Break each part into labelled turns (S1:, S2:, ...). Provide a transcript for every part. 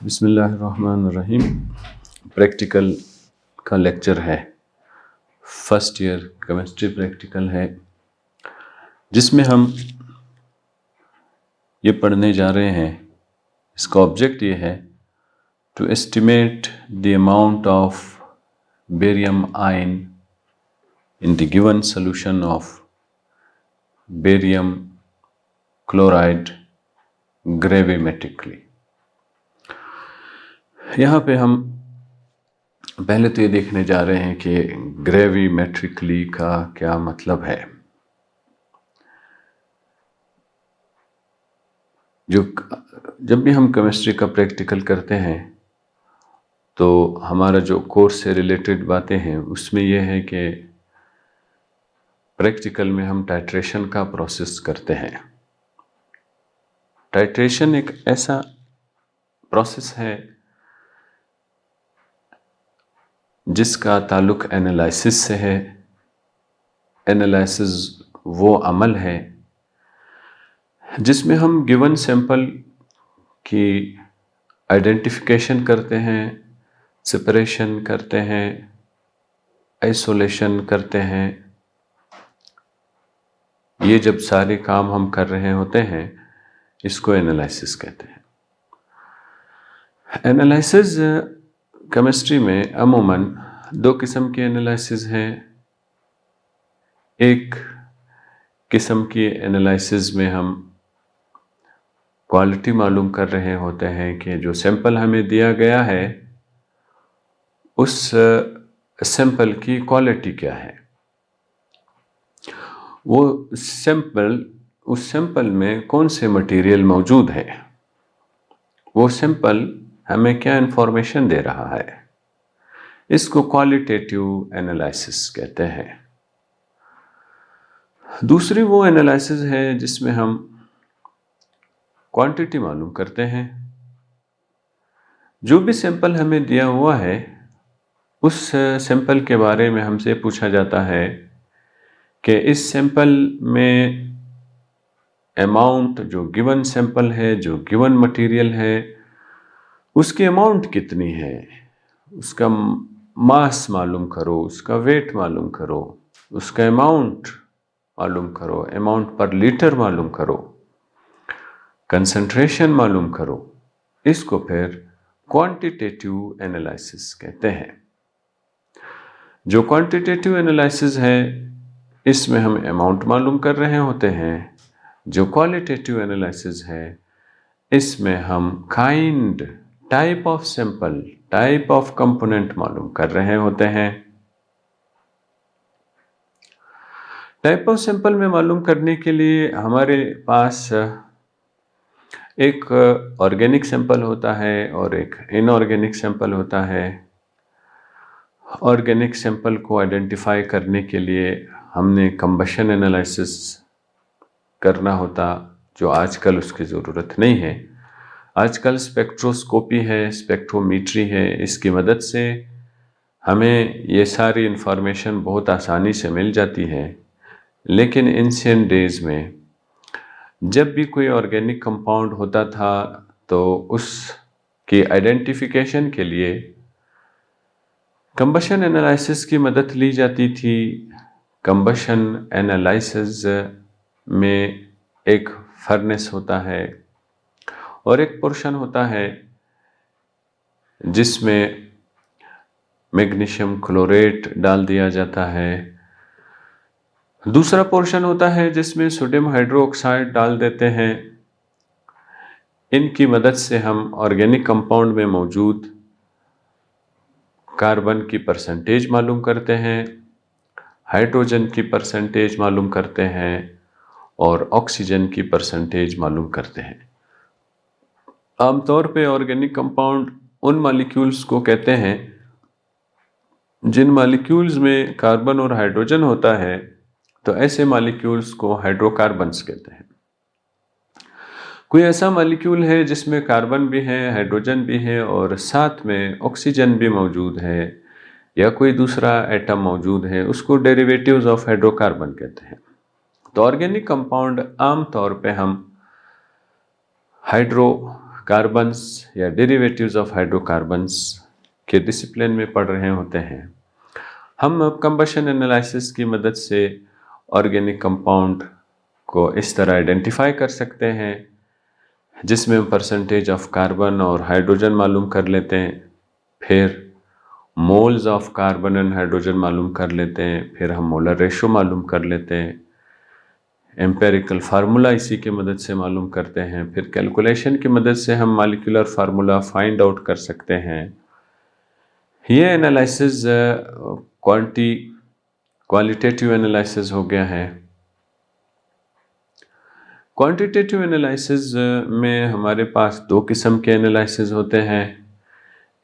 S1: बिस्मिल्लाहिर्रहमानिर्रहीम। प्रैक्टिकल का लेक्चर है, फर्स्ट ईयर केमिस्ट्री प्रैक्टिकल है, जिसमें हम ये पढ़ने जा रहे हैं। इसका ऑब्जेक्ट ये है to estimate the amount of barium ion in the given solution of barium chloride gravimetrically. यहाँ पे हम पहले तो ये देखने जा रहे हैं कि ग्रेविमेट्रिकली का क्या मतलब है। जब भी हम केमिस्ट्री का प्रैक्टिकल करते हैं तो हमारा जो कोर्स से रिलेटेड बातें हैं उसमें यह है कि प्रैक्टिकल में हम टाइट्रेशन का प्रोसेस करते हैं। टाइट्रेशन एक ऐसा प्रोसेस है जिसका ताल्लुक एनालिसिस से है। एनालिसिस वो अमल है जिसमें हम गिवन सैंपल की आइडेंटिफिकेशन करते हैं, सेपरेशन करते हैं, आइसोलेशन करते हैं। ये जब सारे काम हम कर रहे होते हैं इसको एनालिसिस कहते हैं। एनालिसिस केमिस्ट्री में अमूमन दो किस्म के एनालिसिस हैं। एक किस्म की एनालिसिस में हम क्वालिटी मालूम कर रहे होते हैं कि जो सैंपल हमें दिया गया है उस सैंपल की क्वालिटी क्या है। उस सैंपल में कौन से मटेरियल मौजूद है, वो सैंपल हमें क्या इंफॉर्मेशन दे रहा है, इसको क्वालिटेटिव एनालिसिस कहते हैं। दूसरी वो एनालिसिस है जिसमें हम क्वांटिटी मालूम करते हैं। जो भी सैंपल हमें दिया हुआ है उस सैंपल के बारे में हमसे पूछा जाता है कि इस सैंपल में अमाउंट, जो गिवन सैंपल है, जो गिवन मटेरियल है, उसकी अमाउंट कितनी है, उसका मास मालूम करो, उसका वेट मालूम करो, उसका अमाउंट मालूम करो, अमाउंट पर लीटर मालूम करो, कंसंट्रेशन मालूम करो। इसको फिर क्वांटिटेटिव एनालिसिस कहते हैं। जो क्वांटिटेटिव एनालिसिस है इसमें हम अमाउंट मालूम कर रहे होते हैं। जो क्वालिटेटिव एनालिसिस है इसमें हम kind, type of sample, type of component मालूम कर रहे होते हैं। टाइप ऑफ सैंपल में मालूम करने के लिए हमारे पास एक ऑर्गेनिक सैंपल होता है और एक इनऑर्गेनिक सैंपल होता है। ऑर्गेनिक सैंपल को आइडेंटिफाई करने के लिए हमने कंबशन एनालिसिस करना होता, जो आजकल उसकी ज़रूरत नहीं है। आजकल स्पेक्ट्रोस्कोपी है, स्पेक्ट्रोमीट्री है, इसकी मदद से हमें ये सारी इन्फॉर्मेशन बहुत आसानी से मिल जाती है। लेकिन एंशिएंट डेज में जब भी कोई ऑर्गेनिक कंपाउंड होता था तो उसकी आइडेंटिफिकेशन के लिए कंबशन एनालिसिस की मदद ली जाती थी। कंबशन एनालिसिस में एक फर्नेस होता है और एक पोर्शन होता है जिसमें मैग्नीशियम क्लोरेट डाल दिया जाता है। दूसरा पोर्शन होता है जिसमें सोडियम हाइड्रोक्साइड डाल देते हैं। इनकी मदद से हम ऑर्गेनिक कंपाउंड में मौजूद कार्बन की परसेंटेज मालूम करते हैं, हाइड्रोजन की परसेंटेज मालूम करते हैं और ऑक्सीजन की परसेंटेज मालूम करते हैं। आमतौर पे ऑर्गेनिक कंपाउंड उन मॉलिक्यूल्स को कहते हैं जिन मॉलिक्यूल्स में कार्बन और हाइड्रोजन होता है, तो ऐसे मॉलिक्यूल्स को हाइड्रोकार्बन्स कहते हैं। कोई ऐसा मॉलिक्यूल है जिसमें कार्बन भी है, हाइड्रोजन भी है और साथ में ऑक्सीजन भी मौजूद है, या कोई दूसरा एटम मौजूद है, उसको डेरिवेटिव्स ऑफ हाइड्रोकार्बन कहते हैं। तो ऑर्गेनिक कंपाउंड आम तौर पे हम हाइड्रो कार्बन्स या डेरिवेटिव्स ऑफ हाइड्रोकार्बन्स के डिसिप्लिन में पढ़ रहे होते हैं, हम कंबशन एनालिसिस की मदद से ऑर्गेनिक कंपाउंड को इस तरह आइडेंटिफाई कर सकते हैं, जिसमें हम परसेंटेज ऑफ कार्बन और हाइड्रोजन मालूम कर लेते हैं, फिर moles of carbon and hydrogen मालूम कर लेते हैं, फिर हम मोलर रेशो मालूम कर लेते हैं, एम्पेरिकल फार्मूला इसी की मदद से मालूम करते हैं, फिर कैलकुलेशन की मदद से हम मॉलिक्यूलर फार्मूला फाइंड आउट कर सकते हैं। ये एनालिसिस क्वालिटेटिव एनालिसिस हो गया है। क्वांटिटेटिव एनालिसिस में हमारे पास दो किस्म के एनालिसिस होते हैं।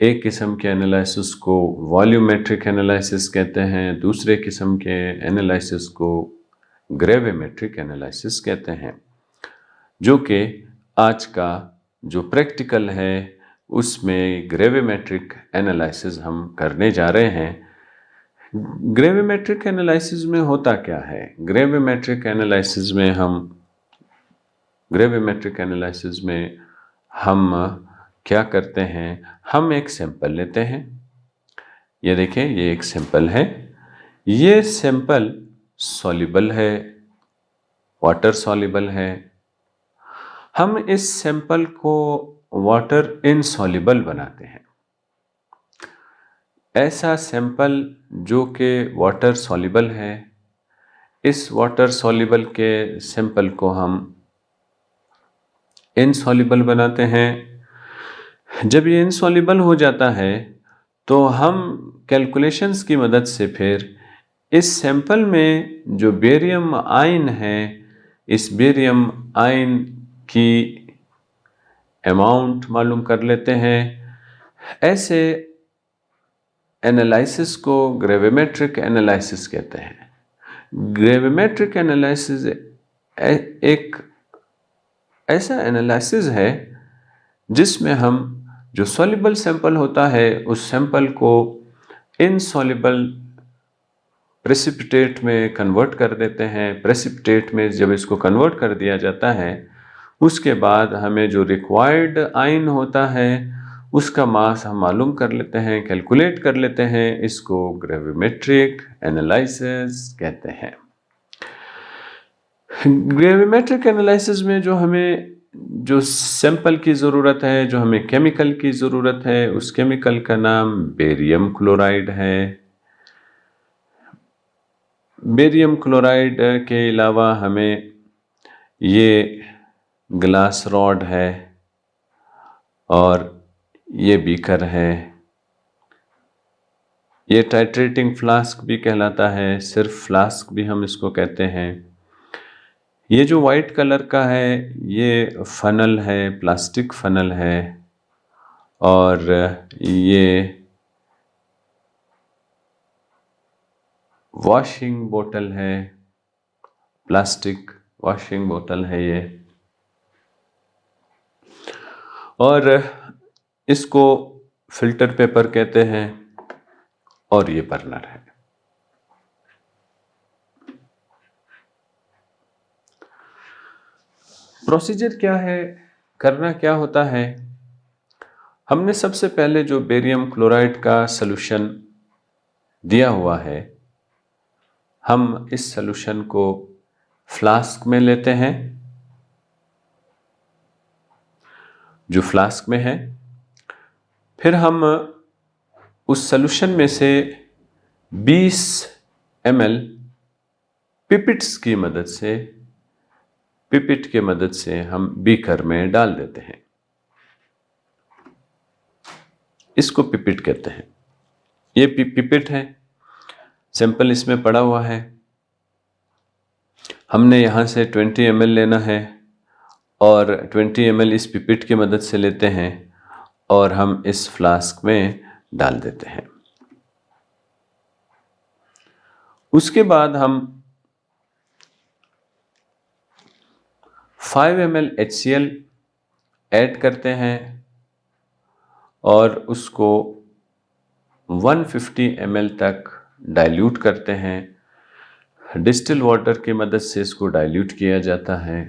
S1: एक किस्म के एनालिसिस को वॉल्यूमेट्रिक एनालिसिस कहते हैं, दूसरे किस्म के एनालिसिस को ग्रेविमेट्रिक एनालिसिस कहते हैं, जो कि आज का जो प्रैक्टिकल है उसमें ग्रेविमेट्रिक एनालिसिस हम करने जा रहे हैं। ग्रेविमेट्रिक एनालिसिस में होता क्या है? ग्रेविमेट्रिक एनालिसिस में हम क्या करते हैं? हम एक सैंपल लेते हैं। ये देखें, ये एक सैंपल है। ये सैंपल सॉल्युबल है, वाटर सॉल्युबल है। हम इस सैंपल को वाटर इनसॉल्युबल बनाते हैं। ऐसा सैंपल जो कि वाटर सॉल्युबल है, इस वाटर सॉल्युबल के सैंपल को हम इनसॉल्युबल बनाते हैं। जब ये इनसॉल्युबल हो जाता है तो हम कैलकुलेशंस की मदद से फिर इस सैंपल में जो बेरियम आयन है, इस बेरियम आयन की अमाउंट मालूम कर लेते हैं। ऐसे एनालिसिस को ग्रेविमेट्रिक एनालिसिस कहते हैं। ग्रेविमेट्रिक एनालिसिस एक ऐसा एनालिसिस है जिसमें हम जो सॉल्युबल सैंपल होता है उस सैंपल को इनसॉल्युबल प्रेसिपिटेट में कन्वर्ट कर देते हैं। प्रेसिपिटेट में जब इसको कन्वर्ट कर दिया जाता है, उसके बाद हमें जो रिक्वायर्ड आयन होता है उसका मास हम मालूम कर लेते हैं, कैलकुलेट कर लेते हैं। इसको ग्रेविमेट्रिक एनालिसिस कहते हैं। ग्रेविमेट्रिक एनालिसिस में जो हमें जो सैंपल की ज़रूरत है, जो हमें केमिकल की ज़रूरत है, उस केमिकल का नाम बेरियम क्लोराइड है। बेरियम क्लोराइड के अलावा हमें ये ग्लास रॉड है और ये बीकर है। ये टाइट्रेटिंग फ्लास्क भी कहलाता है, सिर्फ फ्लास्क भी हम इसको कहते हैं। ये जो वाइट कलर का है ये फनल है, प्लास्टिक फनल है। और ये वॉशिंग बोतल है, प्लास्टिक वॉशिंग बोतल है ये। और इसको फिल्टर पेपर कहते हैं और ये बर्नर है। प्रोसीजर क्या है, करना क्या होता है? हमने सबसे पहले जो बेरियम क्लोराइड का सॉल्यूशन दिया हुआ है, हम इस सॉल्यूशन को फ्लास्क में लेते हैं, जो फ्लास्क में है। फिर हम उस सॉल्यूशन में से 20 ml पिपिट्स की मदद से, पिपिट के मदद से हम बीकर में डाल देते हैं। इसको पिपिट कहते हैं। ये पिपिट है, सैंपल इसमें पड़ा हुआ है। हमने यहाँ से 20 ml लेना है और 20 ml इस पिपिट की मदद से लेते हैं और हम इस फ्लास्क में डाल देते हैं। उसके बाद हम 5 ml HCl ऐड करते हैं और उसको 150 ml तक डाइल्यूट करते हैं। डिस्टिल वाटर की मदद से इसको डाइल्यूट किया जाता है।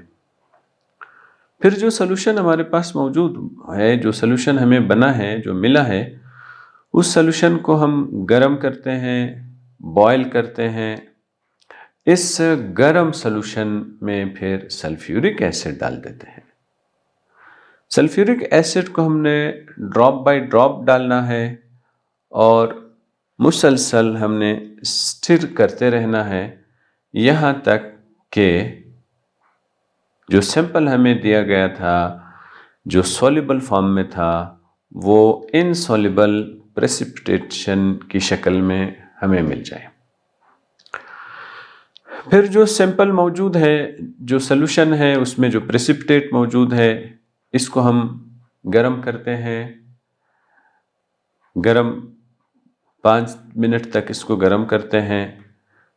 S1: फिर जो सोल्यूशन हमारे पास मौजूद है, जो सोल्यूशन हमें बना है, जो मिला है, उस सोल्यूशन को हम गर्म करते हैं, बॉयल करते हैं। इस गर्म सोल्यूशन में फिर सल्फ्यूरिक एसिड डाल देते हैं। सल्फ्यूरिक एसिड को हमने ड्रॉप बाय ड्रॉप डालना है और मुसलसल हमने स्थिर करते रहना है, यहाँ तक कि जो सैंपल हमें दिया गया था, जो सॉल्युबल फॉर्म में था, वो इनसॉल्युबल प्रेसिपिटेशन की शक्ल में हमें मिल जाए। फिर जो सैंपल मौजूद है, जो सॉल्यूशन है, उसमें जो प्रेसिपिटेट मौजूद है, इसको हम गर्म करते हैं। गर्म 5 मिनट तक इसको गर्म करते हैं।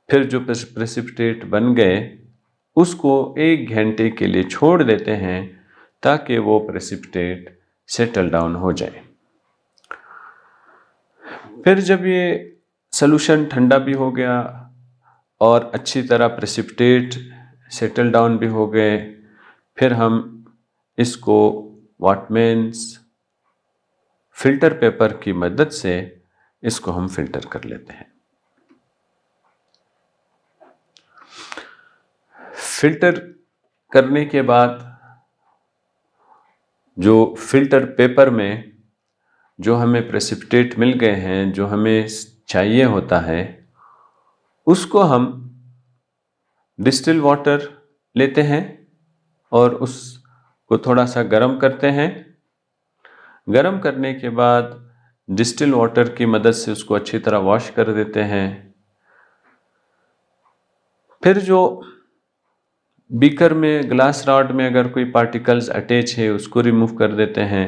S1: फिर जो प्रेसिपिटेट बन गए उसको 1 घंटे के लिए छोड़ देते हैं ताकि वो प्रेसिपिटेट सेटल डाउन हो जाए। फिर जब ये सॉल्यूशन ठंडा भी हो गया और अच्छी तरह प्रेसिपिटेट सेटल डाउन भी हो गए, फिर हम इसको वॉटमैन्स फिल्टर पेपर की मदद से इसको हम फिल्टर कर लेते हैं। फिल्टर करने के बाद जो फिल्टर पेपर में जो हमें प्रेसिपिटेट मिल गए हैं, जो हमें चाहिए होता है, उसको हम डिस्टिल वाटर लेते हैं और उसको थोड़ा सा गर्म करते हैं। गर्म करने के बाद डिस्टिल वाटर की मदद से उसको अच्छी तरह वॉश कर देते हैं। फिर जो बीकर में, ग्लास रॉड में अगर कोई पार्टिकल्स अटैच है उसको रिमूव कर देते हैं।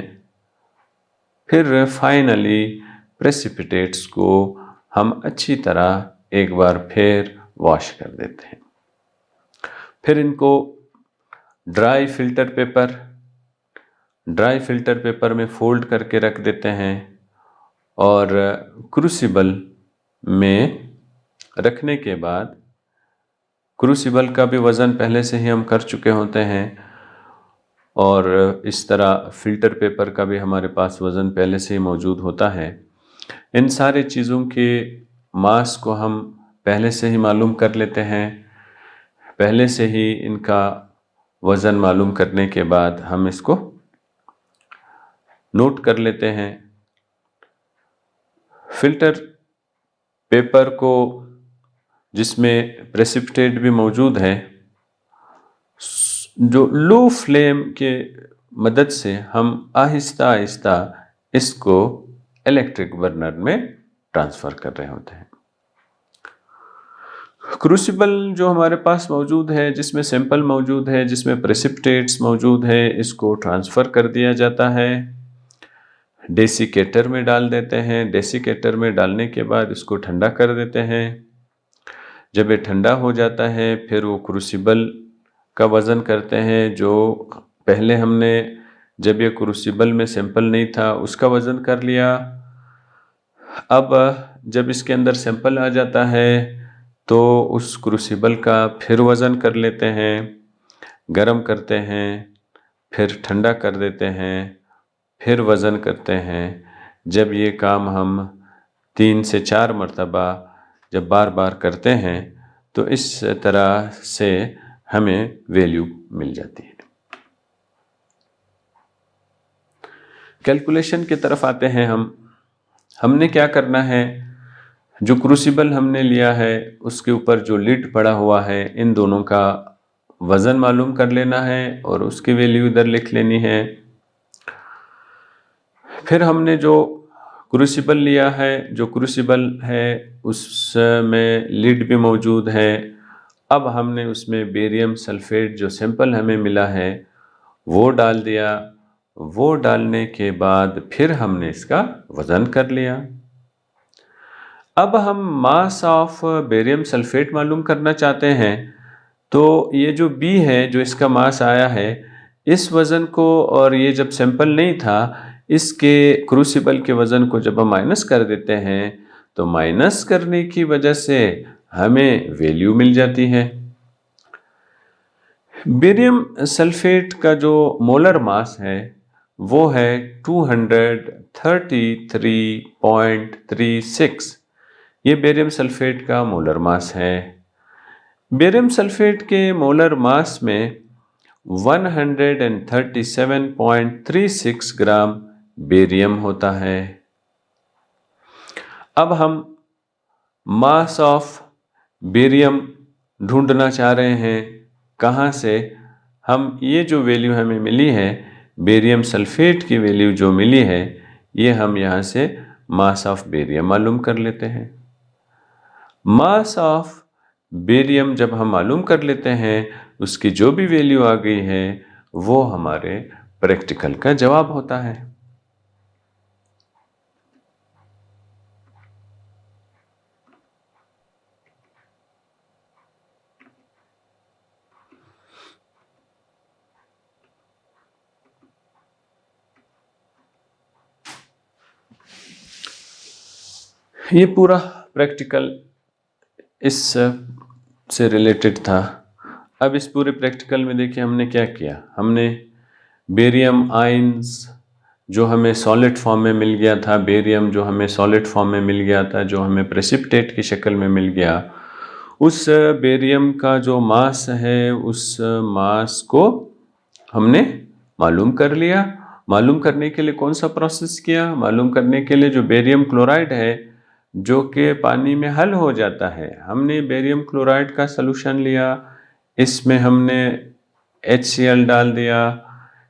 S1: फिर फाइनली प्रेसिपिटेट्स को हम अच्छी तरह एक बार फिर वॉश कर देते हैं। फिर इनको ड्राई फिल्टर पेपर में फोल्ड करके रख देते हैं और क्रूसिबल में रखने के बाद, क्रूसिबल का भी वज़न पहले से ही हम कर चुके होते हैं और इस तरह फिल्टर पेपर का भी हमारे पास वज़न पहले से ही मौजूद होता है। इन सारे चीज़ों के मास को हम पहले से ही मालूम कर लेते हैं। पहले से ही इनका वज़न मालूम करने के बाद हम इसको नोट कर लेते हैं। फिल्टर पेपर को, जिसमें प्रेसिपिटेट भी मौजूद है, जो लो फ्लेम के मदद से हम आहिस्ता आहिस्ता इसको इलेक्ट्रिक बर्नर में ट्रांसफ़र कर रहे होते हैं। क्रूसिबल जो हमारे पास मौजूद है, जिसमें सैंपल मौजूद है, जिसमें प्रेसिपिटेट्स मौजूद है, इसको ट्रांसफ़र कर दिया जाता है। डेसिकेटर में डाल देते हैं। डेसिकेटर में डालने के बाद इसको ठंडा कर देते हैं। जब ये ठंडा हो जाता है फिर वो क्रूसिबल का वज़न करते हैं, जो पहले हमने जब ये क्रूसिबल में सैंपल नहीं था उसका वज़न कर लिया। अब जब इसके अंदर सैंपल आ जाता है तो उस क्रूसिबल का फिर वज़न कर लेते हैं, गरम करते हैं, फिर ठंडा कर देते हैं, फिर वज़न करते हैं। जब ये काम हम 3 से 4 मरतबा जब बार बार करते हैं तो इस तरह से हमें वैल्यू मिल जाती है। कैलकुलेशन की तरफ आते हैं हमने क्या करना है, जो क्रूसिबल हमने लिया है उसके ऊपर जो लिड पड़ा हुआ है, इन दोनों का वज़न मालूम कर लेना है और उसकी वैल्यू इधर लिख लेनी है। फिर हमने जो क्रूसिबल लिया है, जो क्रूसिबल है उसमें लिड भी मौजूद है। अब हमने उसमें बेरियम सल्फेट जो सैंपल हमें मिला है वो डाल दिया। वो डालने के बाद फिर हमने इसका वज़न कर लिया। अब हम मास ऑफ बेरियम सल्फेट मालूम करना चाहते हैं, तो ये जो बी है, जो इसका मास आया है, इस वज़न को, और ये जब सैंपल नहीं था, इसके क्रूसिबल के वज़न को जब हम माइनस कर देते हैं तो माइनस करने की वजह से हमें वैल्यू मिल जाती है। बेरियम सल्फेट का जो मोलर मास है वो है 233.36। ये बेरियम सल्फेट का मोलर मास है। बेरियम सल्फेट के मोलर मास में 137.36 ग्राम बेरियम होता है। अब हम मास ऑफ बेरियम ढूंढना चाह रहे हैं। कहाँ से? हम ये जो वैल्यू हमें मिली है, बेरियम सल्फेट की वैल्यू जो मिली है, ये हम यहाँ से मास ऑफ बेरियम मालूम कर लेते हैं। मास ऑफ बेरियम जब हम मालूम कर लेते हैं, उसकी जो भी वैल्यू आ गई है वो हमारे प्रैक्टिकल का जवाब होता है। ये पूरा प्रैक्टिकल इस से रिलेटेड था। अब इस पूरे प्रैक्टिकल में देखिए हमने क्या किया। हमने बेरियम आयंस जो हमें सॉलिड फॉर्म में मिल गया था, बेरियम जो हमें सॉलिड फॉर्म में मिल गया था, जो हमें प्रेसिपिटेट की शक्ल में मिल गया, उस बेरियम का जो मास है, उस मास को हमने मालूम कर लिया। मालूम करने के लिए कौन सा प्रोसेस किया? मालूम करने के लिए जो बेरियम क्लोराइड है जो कि पानी में हल हो जाता है, हमने बेरियम क्लोराइड का सलूशन लिया। इसमें हमने HCl डाल दिया।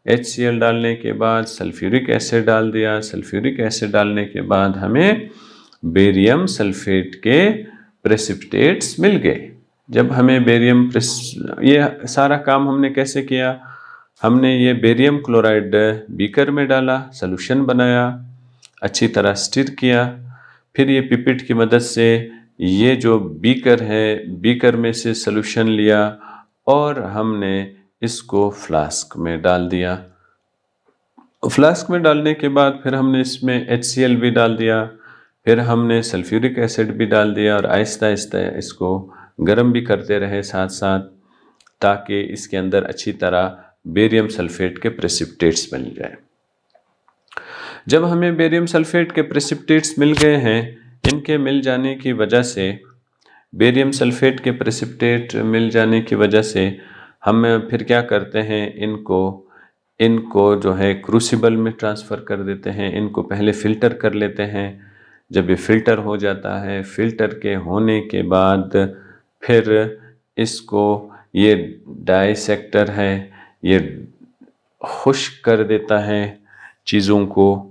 S1: HCl डालने के बाद सल्फ्यूरिक एसिड डाल दिया। सल्फ्यूरिक एसिड डालने के बाद हमें बेरियम सल्फेट के प्रेसिपिटेट्स मिल गए। जब हमें ये सारा काम हमने कैसे किया? हमने ये बेरियम क्लोराइड बीकर में डाला, सलूशन बनाया, अच्छी तरह स्टिर किया। फिर ये पिपेट की मदद से ये जो बीकर है, बीकर में से सलूशन लिया और हमने इसको फ्लास्क में डाल दिया। फ्लास्क में डालने के बाद फिर हमने इसमें HCl भी डाल दिया। फिर हमने सल्फ्यूरिक एसिड भी डाल दिया और आहिस्ता आहिस्ता इसको गर्म भी करते रहे साथ साथ, ताकि इसके अंदर अच्छी तरह बेरियम सल्फेट के प्रेसिपिटेट्स मिल जाए। जब हमें बेरियम सल्फेट के प्रेसिपिटेट्स मिल गए हैं, इनके मिल जाने की वजह से, बेरियम सल्फेट के प्रेसिपिटेट मिल जाने की वजह से हम फिर क्या करते हैं, इनको जो है क्रूसिबल में ट्रांसफ़र कर देते हैं। इनको पहले फ़िल्टर कर लेते हैं। जब ये फ़िल्टर हो जाता है, फ़िल्टर के होने के बाद फिर इसको, ये डाइसेक्टर है, ये खुश्क कर देता है चीज़ों को।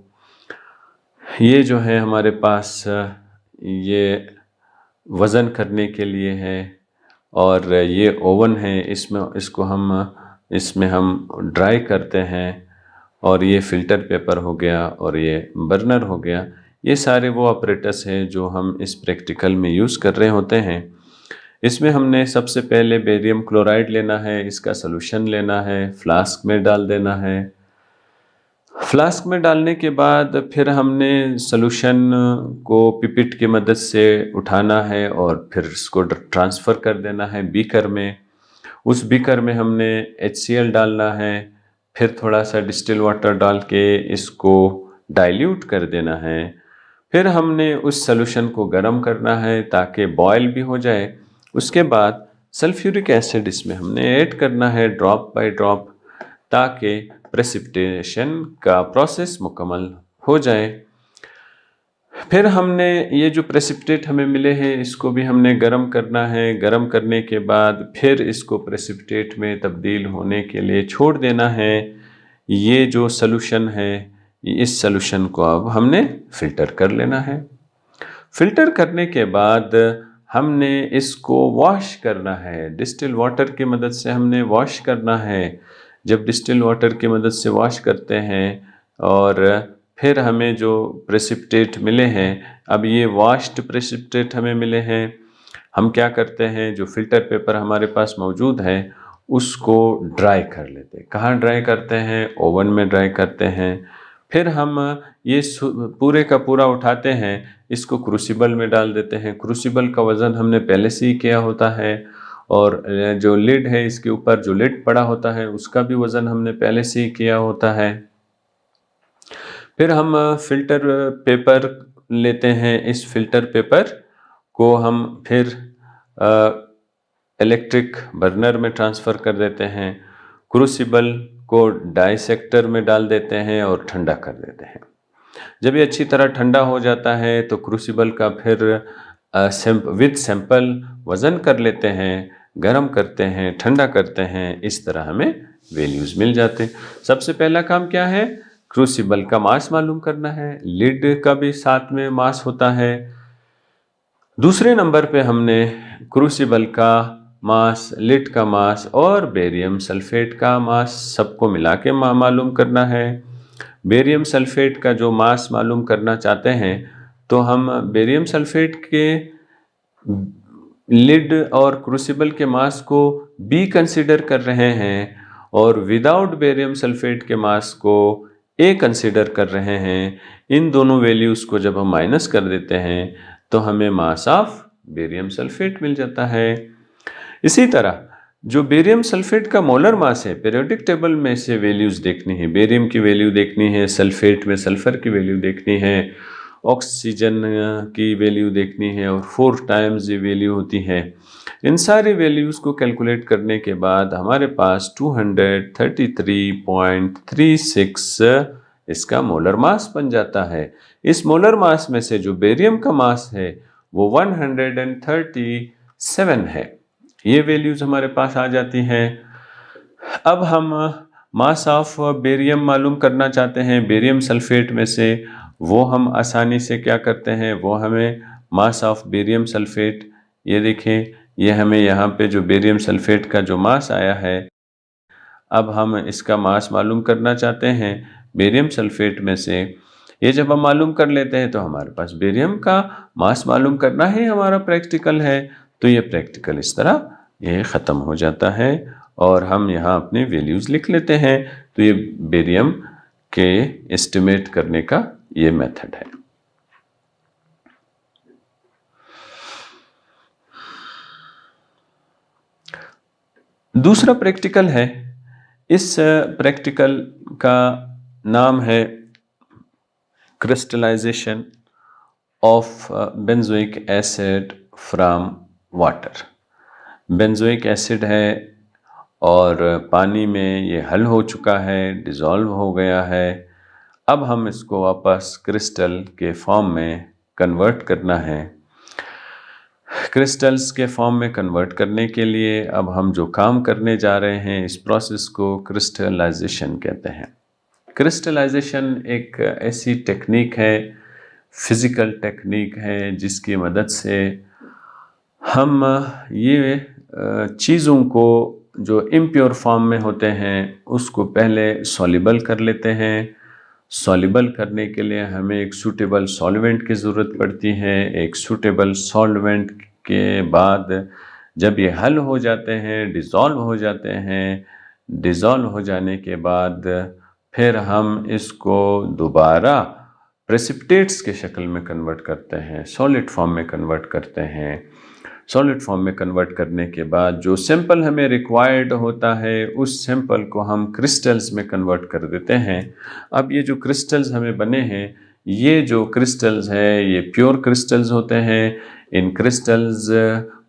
S1: ये जो है हमारे पास ये वज़न करने के लिए है और ये ओवन है, इसमें हम ड्राई करते हैं। और ये फ़िल्टर पेपर हो गया और ये बर्नर हो गया। ये सारे वो ऑपरेटर्स हैं जो हम इस प्रैक्टिकल में यूज़ कर रहे होते हैं। इसमें हमने सबसे पहले बेरियम क्लोराइड लेना है, इसका सलूशन लेना है, फ्लास्क में डाल देना है। फ्लास्क में डालने के बाद फिर हमने सलूशन को पिपेट की मदद से उठाना है और फिर इसको ट्रांसफ़र कर देना है बीकर में। उस बीकर में हमने HCl डालना है, फिर थोड़ा सा डिस्टिल वाटर डाल के इसको डाइल्यूट कर देना है। फिर हमने उस सलूशन को गर्म करना है ताकि बॉयल भी हो जाए। उसके बाद सल्फ्यूरिक एसिड इसमें हमने ऐड करना है ड्रॉप बाय ड्रॉप, ताकि प्रेसिपिटेशन का प्रोसेस मुकम्मल हो जाए। फिर हमने ये जो प्रेसिपिटेट हमें मिले हैं, इसको भी हमने गर्म करना है। गर्म करने के बाद फिर इसको प्रेसिपिटेट में तब्दील होने के लिए छोड़ देना है। ये जो सलूशन है, इस सलूशन को अब हमने फ़िल्टर कर लेना है। फ़िल्टर करने के बाद हमने इसको वॉश करना है। डिस्टिल वाटर की मदद से हमने वॉश करना है। जब डिस्टिल वाटर की मदद से वॉश करते हैं और फिर हमें जो प्रेसिपिटेट मिले हैं, अब ये वॉश्ड प्रेसिपिटेट हमें मिले हैं, हम क्या करते हैं, जो फ़िल्टर पेपर हमारे पास मौजूद है उसको ड्राई कर लेते हैं। कहाँ ड्राई करते हैं? ओवन में ड्राई करते हैं। फिर हम ये पूरे का पूरा उठाते हैं, इसको क्रूसिबल में डाल देते हैं। क्रूसिबल का वज़न हमने पहले से ही किया होता है और जो लिड है इसके ऊपर जो लिड पड़ा होता है उसका भी वज़न हमने पहले से ही किया होता है। फिर हम फिल्टर पेपर लेते हैं। इस फिल्टर पेपर को हम फिर इलेक्ट्रिक बर्नर में ट्रांसफ़र कर देते हैं, क्रूसिबल को डाइसेक्टर में डाल देते हैं और ठंडा कर देते हैं। जब ये अच्छी तरह ठंडा हो जाता है तो क्रूसिबल का फिर विद सैंपल वज़न कर लेते हैं, गर्म करते हैं, ठंडा करते हैं। इस तरह हमें वैल्यूज़ मिल जाते हैं। सबसे पहला काम क्या है? क्रूसिबल का मास मालूम करना है। लिड का भी साथ में मास होता है। दूसरे नंबर पे हमने क्रूसिबल का मास, लिड का मास और बेरियम सल्फेट का मास सबको मिला के मालूम करना है। बेरियम सल्फेट का जो मास मालूम करना चाहते हैं तो हम बेरियम सल्फेट के लिड और क्रूसिबल के मास को B कंसीडर कर रहे हैं और विदाउट बेरियम सल्फेट के मास को A कंसीडर कर रहे हैं। इन दोनों वैल्यूज़ को जब हम माइनस कर देते हैं तो हमें मास ऑफ बेरियम सल्फेट मिल जाता है। इसी तरह जो बेरियम सल्फेट का मोलर मास है, पीरियोडिक टेबल में से वैल्यूज़ देखनी है। बेरियम की वैल्यू देखनी है, सल्फेट में सल्फर की वैल्यू देखनी है, ऑक्सीजन की वैल्यू देखनी है और 4 टाइम्स ये वैल्यू होती है। इन सारी वैल्यूज़ को कैलकुलेट करने के बाद हमारे पास 233.36 इसका मोलर मास बन जाता है। इस मोलर मास में से जो बेरियम का मास है वो 137 है। ये वैल्यूज़ हमारे पास आ जाती हैं। अब हम मास ऑफ बेरियम मालूम करना चाहते हैं बेरियम सल्फेट में से। वो हम आसानी से क्या करते हैं, वो हमें मास ऑफ बेरियम सल्फेट, ये देखें, ये हमें यहाँ पे जो बेरियम सल्फेट का जो मास आया है, अब हम इसका मास मालूम करना चाहते हैं बेरियम सल्फेट में से। ये जब हम मालूम कर लेते हैं तो हमारे पास बेरियम का मास मालूम करना ही हमारा प्रैक्टिकल है। तो ये प्रैक्टिकल इस तरह ये ख़त्म हो जाता है और हम यहाँ अपनी वैल्यूज़ लिख लेते हैं। तो ये बेरियम के एस्टिमेट करने का ये मेथड है। दूसरा प्रैक्टिकल है। इस प्रैक्टिकल का नाम है crystallisation of benzoic acid from water. Benzoic acid है और पानी में ये हल हो चुका है, डिज़ोल्व हो गया है। अब हम इसको वापस क्रिस्टल के फॉर्म में कन्वर्ट करना है। क्रिस्टल्स के फॉर्म में कन्वर्ट करने के लिए अब हम जो काम करने जा रहे हैं इस प्रोसेस को क्रिस्टलाइजेशन कहते हैं। क्रिस्टलाइजेशन एक ऐसी टेक्निक है, फिज़िकल टेक्निक है, जिसकी मदद से हम ये चीज़ों को जो इम्प्योर फॉर्म में होते हैं उसको पहले सॉल्युबल कर लेते हैं। सॉल्युबल करने के लिए हमें एक सूटेबल सॉल्वेंट की ज़रूरत पड़ती है। एक सूटेबल सॉल्वेंट के बाद जब ये हल हो जाते हैं, डिज़ोल्व हो जाते हैं, डिज़ोल्व हो जाने के बाद फिर हम इसको दोबारा प्रेसिपिटेट्स के शक्ल में कन्वर्ट करते हैं, सॉलिड फॉर्म में कन्वर्ट करते हैं। सॉलिड फॉर्म में कन्वर्ट करने के बाद जो सैंपल हमें रिक्वायर्ड होता है उस सैंपल को हम क्रिस्टल्स में कन्वर्ट कर देते हैं। अब ये जो क्रिस्टल्स हमें बने हैं, ये जो क्रिस्टल्स है ये प्योर क्रिस्टल्स होते हैं। इन क्रिस्टल्स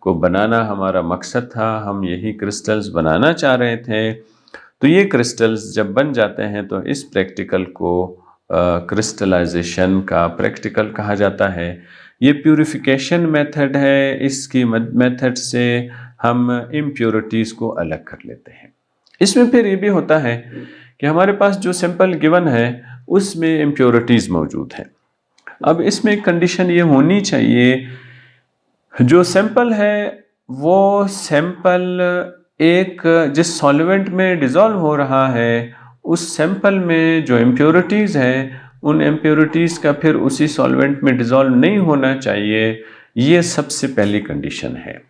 S1: को बनाना हमारा मकसद था, हम यही क्रिस्टल्स बनाना चाह रहे थे। तो ये क्रिस्टल्स जब बन जाते हैं तो इस प्रैक्टिकल को क्रिस्टलाइजेशन का प्रैक्टिकल कहा जाता है। ये प्यूरिफिकेशन मेथड है। इसकी मेथड से हम इम्प्योरिटीज़ को अलग कर लेते हैं। इसमें फिर ये भी होता है कि हमारे पास जो सैंपल गिवन है उसमें इम्प्योरिटीज़ मौजूद हैं। अब इसमें एक कंडीशन ये होनी चाहिए, जो सैंपल है वो सैंपल एक जिस सॉल्वेंट में डिज़ोल्व हो रहा है उस सैंपल में जो इम्प्योरिटीज़ है उन इम्प्योरिटीज़ का फिर उसी सॉल्वेंट में डिज़ोल्व नहीं होना चाहिए। ये सबसे पहली कंडीशन है।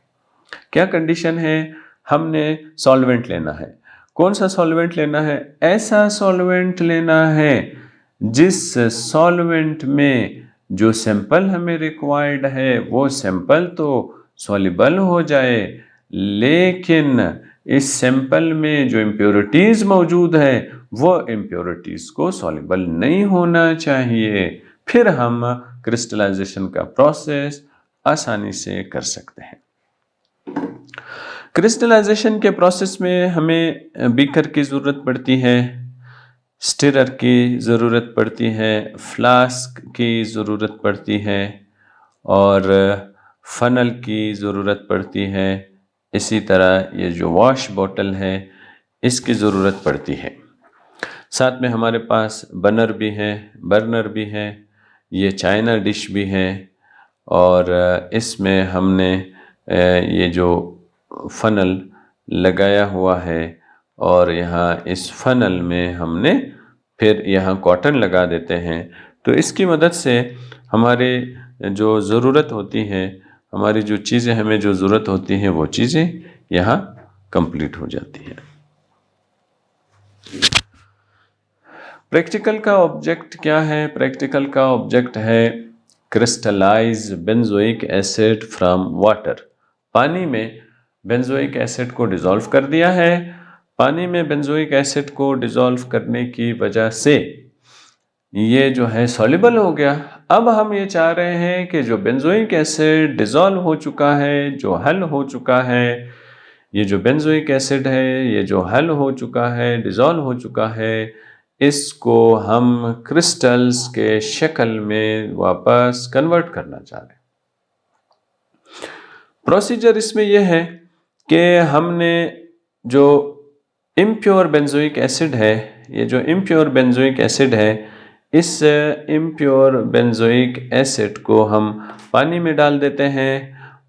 S1: क्या कंडीशन है? हमने सॉल्वेंट लेना है। कौन सा सॉल्वेंट लेना है? ऐसा सॉल्वेंट लेना है जिस सॉल्वेंट में जो सैंपल हमें रिक्वायर्ड है वो सैंपल तो सॉल्युबल हो जाए, लेकिन इस सैंपल में जो इम्प्योरिटीज मौजूद है वो इम्प्योरिटीज को सॉल्युबल नहीं होना चाहिए, फिर हम क्रिस्टलाइजेशन का प्रोसेस आसानी से कर सकते हैं। क्रिस्टलाइजेशन के प्रोसेस में हमें बीकर की ज़रूरत पड़ती है, स्टिरर की ज़रूरत पड़ती है, फ्लास्क की ज़रूरत पड़ती है और फनल की ज़रूरत पड़ती है। इसी तरह ये जो वॉश बॉटल है इसकी ज़रूरत पड़ती है। साथ में हमारे पास बर्नर भी है, ये चाइना डिश भी है और इसमें हमने ये जो फनल लगाया हुआ है और यहाँ इस फनल में हमने फिर यहाँ कॉटन लगा देते हैं। तो इसकी मदद से हमारे जो ज़रूरत होती है, हमारी जो चीज़ें हमें जो ज़रूरत होती हैं वो चीज़ें यहाँ कंप्लीट हो जाती हैं। प्रैक्टिकल का ऑब्जेक्ट क्या है? प्रैक्टिकल का ऑब्जेक्ट है crystallise benzoic acid from water. पानी में बेंजोइक एसिड को डिसॉल्व कर दिया है। पानी में बेंजोइक एसिड को डिसॉल्व करने की वजह से ये जो है सॉल्युबल हो गया। अब हम ये चाह रहे हैं कि जो बेंजोइक एसिड डिसॉल्व हो चुका है, जो हल हो चुका है, ये जो बेंजोइक एसिड है ये जो हल हो चुका है, डिसॉल्व हो चुका है, इसको हम क्रिस्टल्स के शक्ल में वापस कन्वर्ट करना चाह रहे हैं। प्रोसीजर इसमें यह है कि हमने जो इम्प्योर बेंजोइक एसिड है, ये जो इम्प्योर बेंजोइक एसिड है, इस इम्प्योर बेंजोइक एसिड को हम पानी में डाल देते हैं।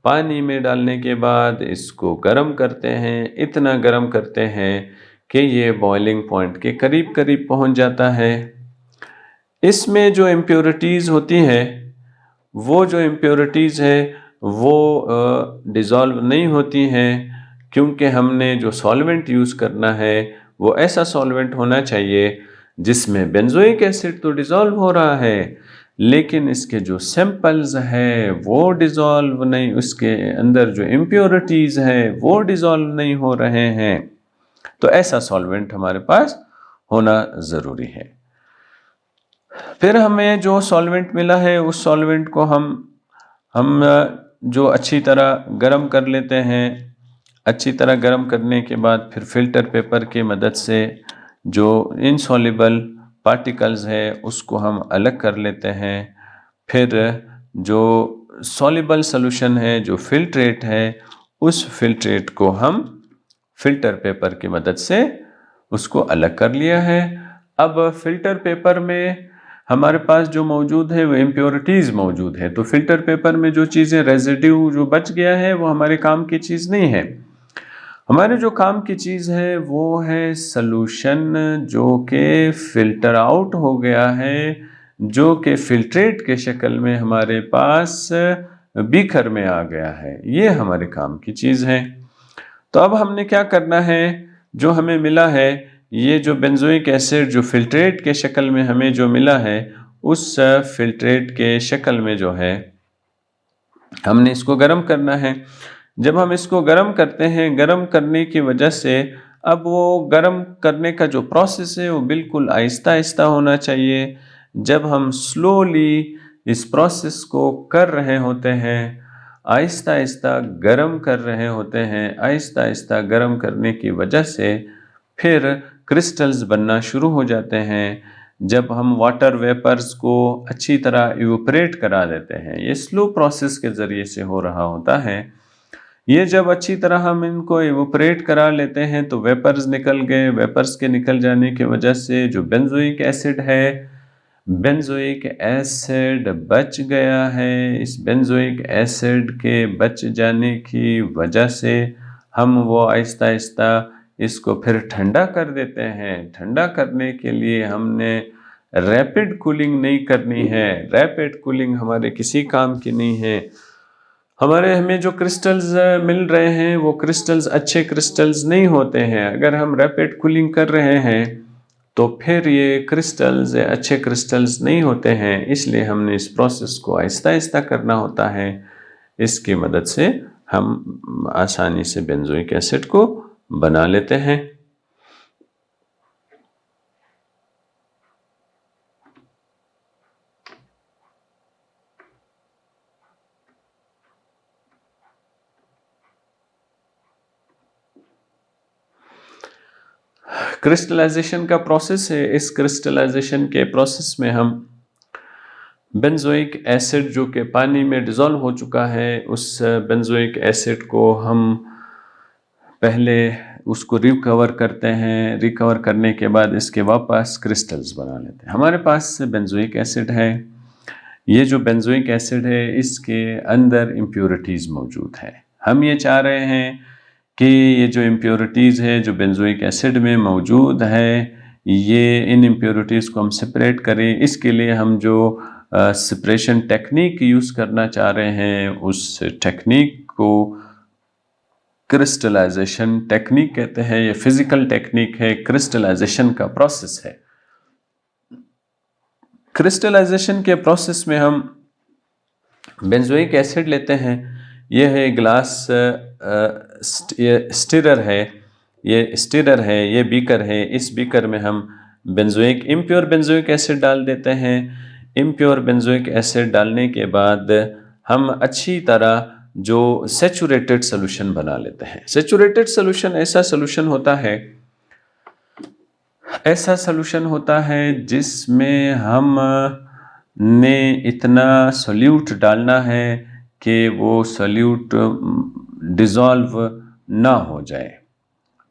S1: पानी में डालने के बाद इसको गर्म करते हैं, इतना गर्म करते हैं कि ये बॉइलिंग पॉइंट के करीब करीब पहुंच जाता है। इसमें जो इम्प्योरिटीज़ होती हैं, वो जो इम्प्योरिटीज़ है वो डिज़ोल्व नहीं होती हैं, क्योंकि हमने जो सॉल्वेंट यूज़ करना है वो ऐसा सॉल्वेंट होना चाहिए जिसमें बेंजोइक एसिड तो डिज़ोल्व हो रहा है लेकिन इसके जो सैंपल्स है वो डिज़ोल्व नहीं, उसके अंदर जो इम्प्योरिटीज़ है वो डिज़ोल्व नहीं हो रहे हैं। तो ऐसा सॉल्वेंट हमारे पास होना ज़रूरी है। फिर हमें जो सॉल्वेंट मिला है उस सॉल्वेंट को हम जो अच्छी तरह गर्म कर लेते हैं। अच्छी तरह गर्म करने के बाद फिर फिल्टर पेपर की मदद से जो इनसॉल्युबल पार्टिकल्स है उसको हम अलग कर लेते हैं। फिर जो सॉल्युबल सॉल्यूशन है, जो फिल्ट्रेट है, उस फिल्ट्रेट को हम फिल्टर पेपर की मदद से उसको अलग कर लिया है। अब फिल्टर पेपर में हमारे पास जो मौजूद है वो इम्प्योरिटीज़ मौजूद है। तो फिल्टर पेपर में जो चीज़ें रेजिड्यू जो बच गया है वो हमारे काम की चीज़ नहीं है। हमारे जो काम की चीज़ है वो है सॉल्यूशन जो कि फिल्टर आउट हो गया है, जो कि फिल्ट्रेट के शक्ल में हमारे पास बीकर में आ गया है। ये हमारे काम की चीज़ है। तो अब हमने क्या करना है, जो हमें मिला है ये जो बेंजोइक एसिड जो फिल्ट्रेट के शक्ल में हमें जो मिला है, उस फिल्ट्रेट के शक्ल में जो है हमने इसको गर्म करना है। जब हम इसको गर्म करते हैं, गर्म करने की वजह से अब वो गर्म करने का जो प्रोसेस है वो बिल्कुल आहिस्ता आहिस्ता होना चाहिए। जब हम स्लोली इस प्रोसेस को कर रहे होते हैं, आहिस्ता आहिस्ता गर्म कर रहे होते हैं, आहिस्ता आहिस्ता गर्म करने की वजह से फिर क्रिस्टल्स बनना शुरू हो जाते हैं। जब हम वाटर वेपर्स को अच्छी तरह इवेपोरेट करा देते हैं, ये स्लो प्रोसेस के ज़रिए से हो रहा होता है। ये जब अच्छी तरह हम इनको इवेपोरेट करा लेते हैं तो वेपर्स निकल गए। वेपर्स के निकल जाने की वजह से जो बेंजोइक एसिड है, बेंजोइक एसिड बच गया है। इस बेंजोइक एसिड के बच जाने की वजह से हम वो आहिस्ता आहिस्ता इसको फिर ठंडा कर देते हैं। ठंडा करने के लिए हमने रैपिड कूलिंग नहीं करनी है। रैपिड कूलिंग हमारे किसी काम की नहीं है। हमें जो क्रिस्टल्स मिल रहे हैं वो क्रिस्टल्स अच्छे क्रिस्टल्स नहीं होते हैं। अगर हम रैपिड कूलिंग कर रहे हैं तो फिर ये क्रिस्टल्स अच्छे क्रिस्टल्स नहीं होते हैं। इसलिए हमने इस प्रोसेस को आहिस्ता आहिस्ता करना होता है। इसकी मदद से हम आसानी से बेंजोइक एसिड को बना लेते हैं। क्रिस्टलाइजेशन का प्रोसेस है। इस क्रिस्टलाइजेशन के प्रोसेस में हम बेंजोइक एसिड जो कि पानी में डिज़ोल्व हो चुका है, उस बेंजोइक एसिड को हम पहले उसको रिकवर करते हैं। रिकवर करने के बाद इसके वापस क्रिस्टल्स बना लेते हैं। हमारे पास बेंजोइक एसिड है। ये जो बेंजोइक एसिड है इसके अंदर इम्प्योरिटीज़ मौजूद है। हम ये चाह रहे हैं कि ये जो इम्प्योरिटीज़ है जो बेंजोइक एसिड में मौजूद है, ये इन इम्प्योरिटीज़ को हम सेपरेट करें। इसके लिए हम जो सेपरेशन टेक्निक यूज़ करना चाह रहे हैं, उस टेक्निक को क्रिस्टलाइजेशन टेक्निक कहते हैं। ये फिजिकल टेक्निक है, क्रिस्टलाइजेशन का प्रोसेस है। क्रिस्टलाइजेशन के प्रोसेस में हम बेंजोइक एसिड लेते हैं। ये है ग्लास स्टिरर है, ये बीकर है। इस बीकर में हम इम्प्योर बेंजोइक एसिड डाल देते हैं। इम्प्योर बेंजोइक एसिड डालने के बाद हम अच्छी तरह जो सैचुरेटेड सोल्यूशन बना लेते हैं। सैचुरेटेड सोल्यूशन ऐसा सोल्यूशन होता है जिसमें हम ने इतना सोल्यूट डालना है कि वो सोल्यूट डिज़ोल्व ना हो जाए,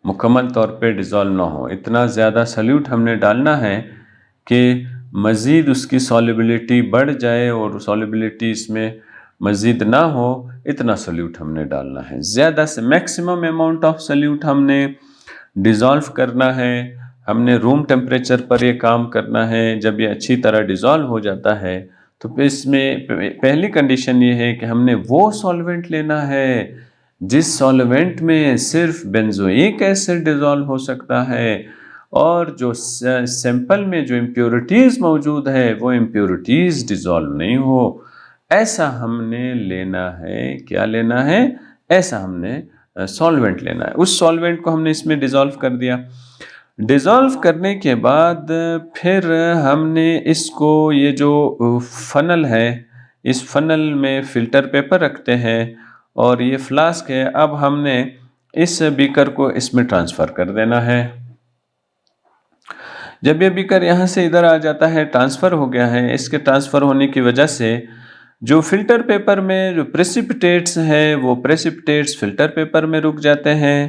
S1: मुकम्मल तौर पे डिज़ोल्व ना हो। इतना ज़्यादा सोल्यूट हमने डालना है कि मज़ीद उसकी सॉल्युबिलिटी बढ़ जाए और सॉल्युबिलिटी इसमें मज़ीद ना हो, इतना सोल्यूट हमने डालना है। ज़्यादा से मैक्सिमम अमाउंट ऑफ सोल्यूट हमने डिज़ोल्व करना है। हमने रूम टेम्परेचर पर ये काम करना है। जब ये अच्छी तरह डिज़ोल्व हो जाता है तो इसमें पहली कंडीशन ये है कि हमने वो सॉल्वेंट लेना है जिस सॉल्वेंट में सिर्फ बेंजोइक एसिड डिज़ोल्व हो सकता है, और जो सैंपल में जो इम्प्योरिटीज़ मौजूद है वो इम्प्योरिटीज़ डिज़ोल्व नहीं हो, ऐसा हमने लेना है। क्या लेना है? ऐसा हमने सॉल्वेंट लेना है। उस सॉल्वेंट को हमने इसमें डिज़ोल्व कर दिया। डिज़ोल्व करने के बाद फिर हमने इसको, ये जो फनल है, इस फनल में फ़िल्टर पेपर रखते हैं और ये फ्लास्क है। अब हमने इस बीकर को इसमें ट्रांसफ़र कर देना है। जब ये बीकर यहाँ से इधर आ जाता है, ट्रांसफ़र हो गया है, इसके ट्रांसफ़र होने की वजह से जो फ़िल्टर पेपर में जो प्रेसिपिटेट्स हैं वो प्रेसिपिटेट्स फ़िल्टर पेपर में रुक जाते हैं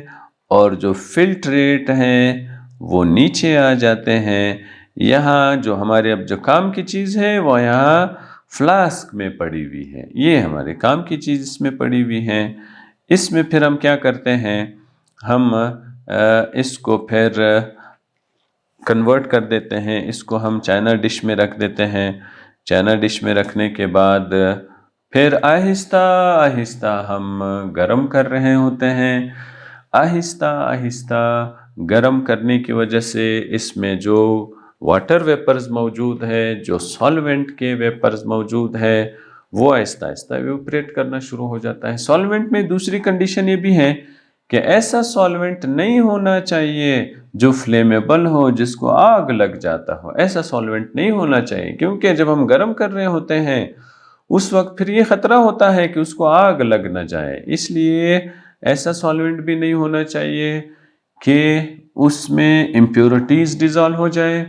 S1: और जो फिल्ट्रेट हैं वो नीचे आ जाते हैं। यहाँ जो हमारे अब जो काम की चीज़ है वो यहाँ फ्लास्क में पड़ी हुई है। ये हमारे काम की चीज़ इसमें पड़ी हुई है। इसमें फिर हम क्या करते हैं, हम इसको फिर कन्वर्ट कर देते हैं। इसको हम चाइना डिश में रख देते हैं। चाइना डिश में रखने के बाद फिर आहिस्ता आहिस्ता हम गरम कर रहे होते हैं। आहिस्ता आहिस्ता गरम करने की वजह से इसमें जो वाटर वेपर्स मौजूद है, जो सॉल्वेंट के वेपर्स मौजूद है, वो आहिस्ता आहिस्ता इवेपोरेट करना शुरू हो जाता है। सॉल्वेंट में दूसरी कंडीशन ये भी है कि ऐसा सॉल्वेंट नहीं होना चाहिए जो फ्लेमेबल हो, जिसको आग लग जाता हो। ऐसा सॉल्वेंट नहीं होना चाहिए, क्योंकि जब हम गर्म कर रहे होते हैं उस वक्त फिर ये ख़तरा होता है कि उसको आग लग ना जाए। इसलिए ऐसा सॉल्वेंट भी नहीं होना चाहिए कि उसमें इम्प्योरिटीज़ डिज़ोल्व हो जाए,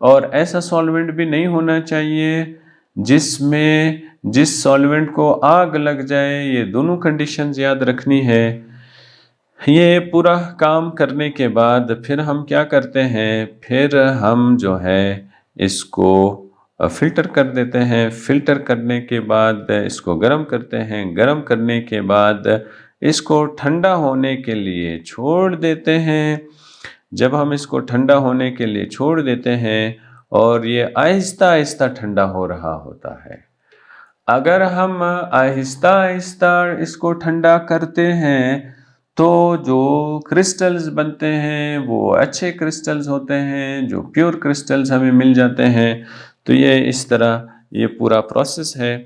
S1: और ऐसा सॉल्वेंट भी नहीं होना चाहिए जिस सॉल्वेंट को आग लग जाए। ये दोनों कंडीशंस याद रखनी है। ये पूरा काम करने के बाद फिर हम क्या करते हैं, फिर हम जो है इसको फ़िल्टर कर देते हैं। फ़िल्टर करने के बाद इसको गर्म करते हैं। गर्म करने के बाद इसको ठंडा होने के लिए छोड़ देते हैं। जब हम इसको ठंडा होने के लिए छोड़ देते हैं और ये आहिस्ता आहिस्ता ठंडा हो रहा होता है, अगर हम आहिस्ता आहिस्ता इसको ठंडा करते हैं तो जो क्रिस्टल्स बनते हैं वो अच्छे क्रिस्टल्स होते हैं, जो प्योर क्रिस्टल्स हमें मिल जाते हैं। तो ये इस तरह ये पूरा प्रोसेस है।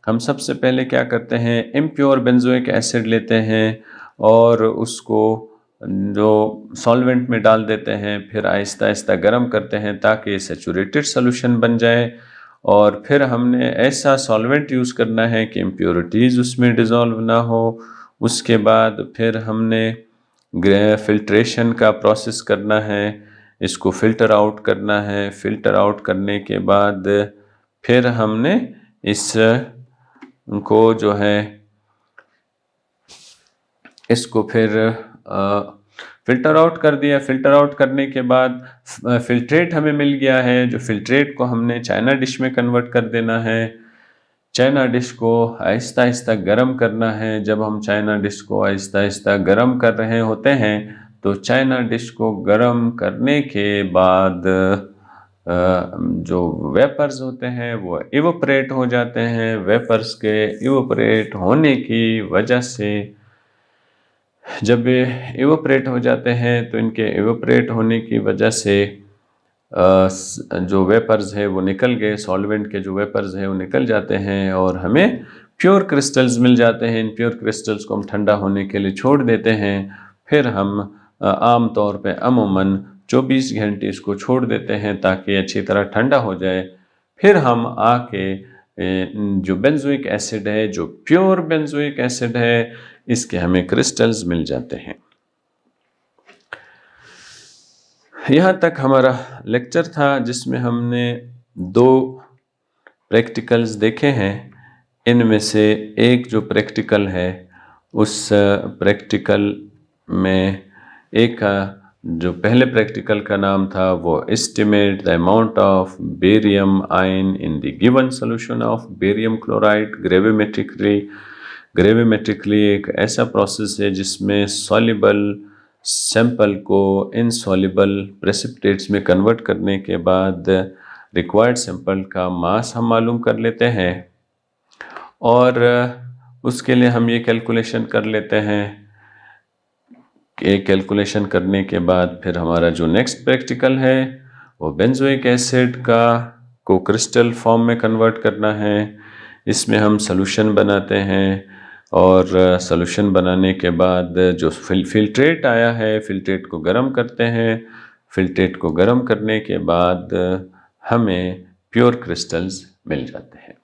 S1: हम सबसे पहले क्या करते हैं, इम्प्योर बेंजोइक एसिड लेते हैं और उसको जो सॉल्वेंट में डाल देते हैं, फिर आहिस्ता आहिस्ता गर्म करते हैं ताकि सैचुरेटेड सोल्यूशन बन जाए। और फिर हमने ऐसा सॉल्वेंट यूज़ करना है कि इम्प्योरिटीज़ उसमें डिज़ोल्व ना हो। उसके बाद फिर हमने फिल्ट्रेशन का प्रोसेस करना है, इसको फ़िल्टर आउट करना है। फ़िल्टर आउट करने के बाद फिर हमने इसको जो है इसको फिर फ़िल्टर आउट कर दिया। फ़िल्टर आउट करने के बाद फ़िल्ट्रेट हमें मिल गया है, जो फ़िल्ट्रेट को हमने चाइना डिश में कन्वर्ट कर देना है। चाइना डिश को आहिस्ता आहिस्ता गर्म करना है। जब हम चाइना डिश को आहिस्ता आहिस्ता गर्म कर रहे होते हैं तो चाइना डिश को गर्म करने के बाद जो वेपर्स होते हैं वो इवोपरेट हो जाते हैं। वेपर्स के इवोपरेट होने की वजह से, जब ये इवोपरेट हो जाते हैं तो इनके इवोपरेट होने की वजह से जो वेपर्स है वो निकल गए, सॉल्वेंट के जो वेपर्स हैं वो निकल जाते हैं और हमें प्योर क्रिस्टल्स मिल जाते हैं। इन प्योर क्रिस्टल्स को हम ठंडा होने के लिए छोड़ देते हैं। फिर हम आम तौर पे अमूमन 24 घंटे इसको छोड़ देते हैं ताकि अच्छी तरह ठंडा हो जाए। फिर हम आके जो बेंजोइक एसिड है, जो प्योर बेंजोइक एसिड है, इसके हमें क्रिस्टल्स मिल जाते हैं। यहाँ तक हमारा लेक्चर था जिसमें हमने 2 प्रैक्टिकल्स देखे हैं। इनमें से एक जो प्रैक्टिकल है उस प्रैक्टिकल में एक जो पहले प्रैक्टिकल का नाम था वो estimate the amount of barium ion in the given solution of barium chloride gravimetrically एक ऐसा प्रोसेस है जिसमें सॉल्युबल सैंपल को इनसॉल्युबल प्रेसिपिटेट्स में कन्वर्ट करने के बाद रिक्वायर्ड सैंपल का मास हम मालूम कर लेते हैं और उसके लिए हम ये कैलकुलेशन कर लेते हैं कि कैलकुलेशन करने के बाद फिर हमारा जो नेक्स्ट प्रैक्टिकल है वो बेंजोइक एसिड को क्रिस्टल फॉर्म में कन्वर्ट करना है। इसमें हम सॉल्यूशन बनाते हैं और सॉल्यूशन बनाने के बाद जो फिल्ट्रेट आया है, फिल्ट्रेट को गर्म करते हैं। फिल्ट्रेट को गर्म करने के बाद हमें प्योर क्रिस्टल्स मिल जाते हैं।